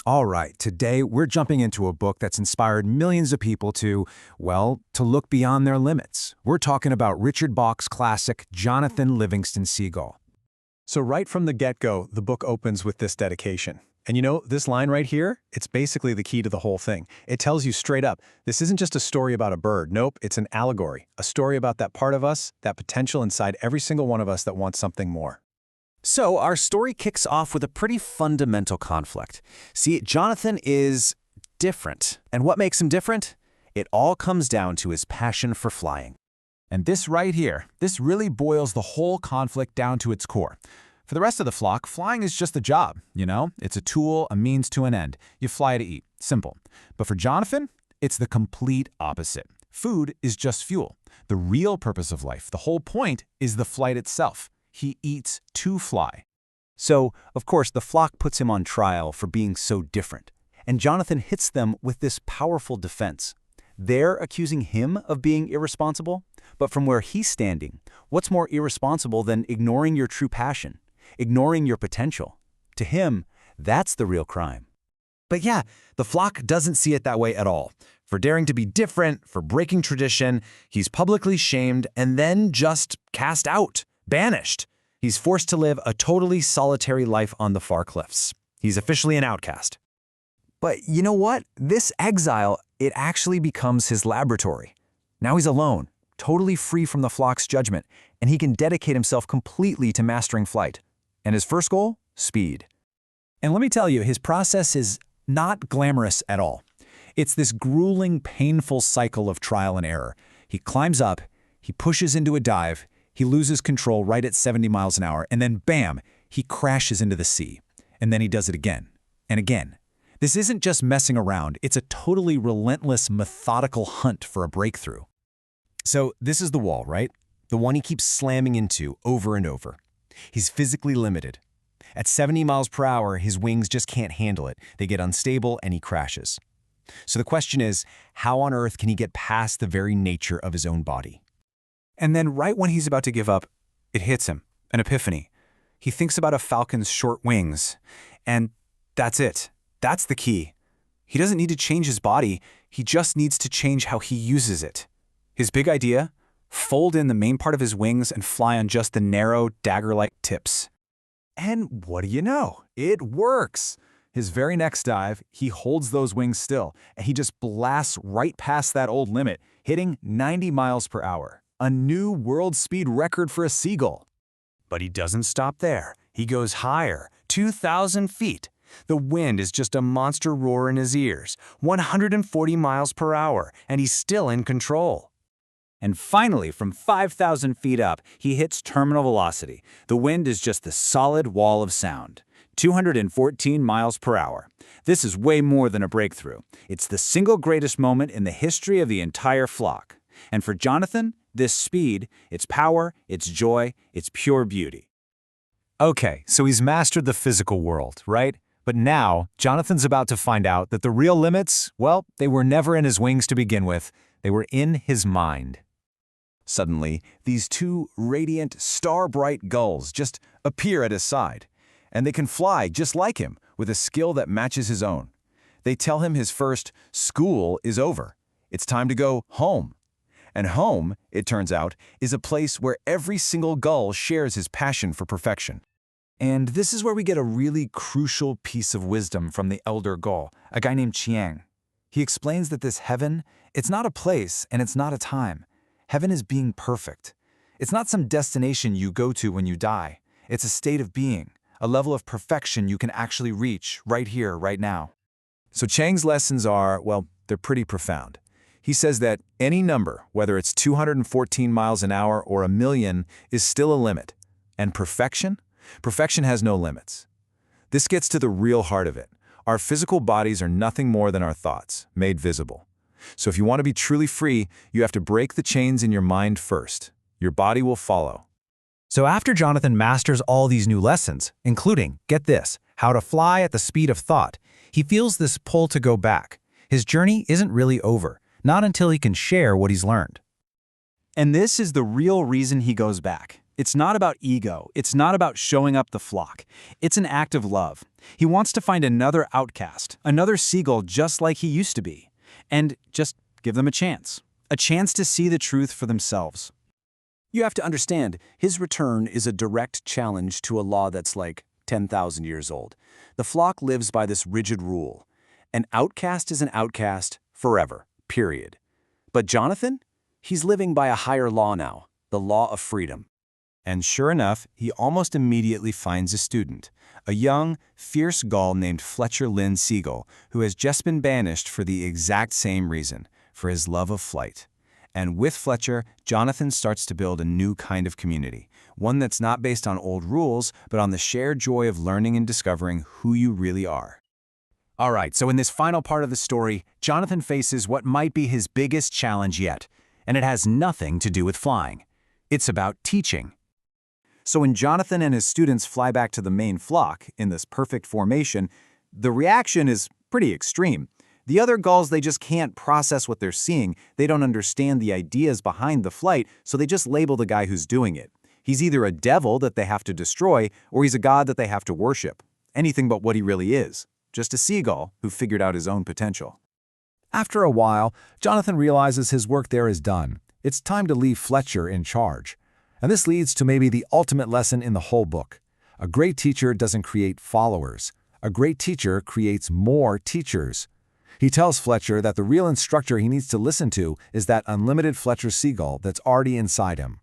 All right, today we're jumping into a book that's inspired millions of people to, well, to look beyond their limits. We're talking about Richard Bach's classic, Jonathan Livingston Seagull. So right from the get-go, the book opens with this dedication. And you know, this line right here, it's basically the key to the whole thing. It tells you straight up, this isn't just a story about a bird. Nope, it's an allegory. A story about that part of us, that potential inside every single one of us that wants something more. So our story kicks off with a pretty fundamental conflict. See, Jonathan is different. And what makes him different? It all comes down to his passion for flying. And this right here, this really boils the whole conflict down to its core. For the rest of the flock, flying is just a job, you know? It's a tool, a means to an end. You fly to eat. Simple. But for Jonathan, it's the complete opposite. Food is just fuel. The real purpose of life, the whole point, is the flight itself. He eats to fly. So, of course, the flock puts him on trial for being so different. And Jonathan hits them with this powerful defense. They're accusing him of being irresponsible. But from where he's standing, what's more irresponsible than ignoring your true passion? Ignoring your potential? To him, that's the real crime. But yeah, the flock doesn't see it that way at all. For daring to be different, for breaking tradition, he's publicly shamed and then just cast out, banished. He's forced to live a totally solitary life on the far cliffs. He's officially an outcast. But you know what? This exile, it actually becomes his laboratory. Now he's alone, totally free from the flock's judgment, and he can dedicate himself completely to mastering flight. And his first goal? Speed. And let me tell you, his process is not glamorous at all. It's this grueling, painful cycle of trial and error. He climbs up, he pushes into a dive, he loses control right at 70 miles an hour, and then bam, he crashes into the sea. And then he does it again and again. This isn't just messing around, it's a totally relentless, methodical hunt for a breakthrough. So this is the wall, right? The one he keeps slamming into over and over. He's physically limited. At 70 miles per hour, his wings just can't handle it. They get unstable and he crashes. So the question is, how on earth can he get past the very nature of his own body? And then right when he's about to give up, it hits him, an epiphany. He thinks about a falcon's short wings, and that's it. That's the key. He doesn't need to change his body, he just needs to change how he uses it. His big idea? Fold in the main part of his wings and fly on just the narrow, dagger-like tips. And what do you know? It works! His very next dive, he holds those wings still, and he just blasts right past that old limit, hitting 90 miles per hour. A new world speed record for a seagull. But he doesn't stop there. He goes higher, 2,000 feet. The wind is just a monster roar in his ears, 140 miles per hour, and he's still in control. And finally, from 5,000 feet up, he hits terminal velocity. The wind is just the solid wall of sound, 214 miles per hour. This is way more than a breakthrough. It's the single greatest moment in the history of the entire flock. And for Jonathan, this speed, its power, its joy, its pure beauty. Okay, so he's mastered the physical world, right? But now, Jonathan's about to find out that the real limits, well, they were never in his wings to begin with. They were in his mind. Suddenly, these two radiant, star-bright gulls just appear at his side. And they can fly just like him, with a skill that matches his own. They tell him his first school is over. It's time to go home. And home, it turns out, is a place where every single gull shares his passion for perfection. And this is where we get a really crucial piece of wisdom from the elder gull, a guy named Chiang. He explains that this heaven, it's not a place and it's not a time. Heaven is being perfect. It's not some destination you go to when you die. It's a state of being, a level of perfection you can actually reach right here, right now. So Chiang's lessons are, well, they're pretty profound. He says that any number, whether it's 214 miles an hour or 1,000,000, is still a limit. And perfection? Perfection has no limits. This gets to the real heart of it. Our physical bodies are nothing more than our thoughts, made visible. So if you want to be truly free, you have to break the chains in your mind first. Your body will follow. So after Jonathan masters all these new lessons, including, get this, how to fly at the speed of thought, he feels this pull to go back. His journey isn't really over, not until he can share what he's learned. And this is the real reason he goes back. It's not about ego. It's not about showing up the flock. It's an act of love. He wants to find another outcast, another seagull just like he used to be, and just give them a chance to see the truth for themselves. You have to understand, his return is a direct challenge to a law that's like 10,000 years old. The flock lives by this rigid rule. An outcast is an outcast forever, period. But Jonathan? He's living by a higher law now, the law of freedom. And sure enough, he almost immediately finds a student, a young, fierce gull named Fletcher Lynn Seagull, who has just been banished for the exact same reason, for his love of flight. And with Fletcher, Jonathan starts to build a new kind of community, one that's not based on old rules, but on the shared joy of learning and discovering who you really are. All right, so in this final part of the story, Jonathan faces what might be his biggest challenge yet, and it has nothing to do with flying. It's about teaching. So when Jonathan and his students fly back to the main flock in this perfect formation, the reaction is pretty extreme. The other gulls, they just can't process what they're seeing. They don't understand the ideas behind the flight, so they just label the guy who's doing it. He's either a devil that they have to destroy, or he's a god that they have to worship. Anything but what he really is. Just a seagull who figured out his own potential. After a while, Jonathan realizes his work there is done. It's time to leave Fletcher in charge. And this leads to maybe the ultimate lesson in the whole book. A great teacher doesn't create followers. A great teacher creates more teachers. He tells Fletcher that the real instructor he needs to listen to is that unlimited Fletcher Seagull that's already inside him.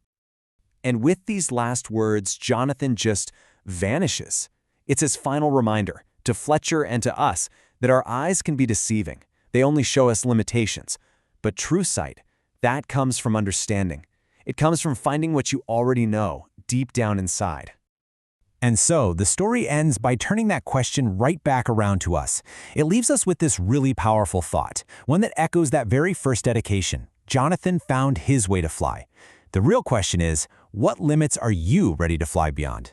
And with these last words, Jonathan just vanishes. It's his final reminder, to Fletcher and to us, that our eyes can be deceiving. They only show us limitations. But true sight, that comes from understanding. It comes from finding what you already know, deep down inside. And so, the story ends by turning that question right back around to us. It leaves us with this really powerful thought, one that echoes that very first dedication. Jonathan found his way to fly. The real question is, what limits are you ready to fly beyond?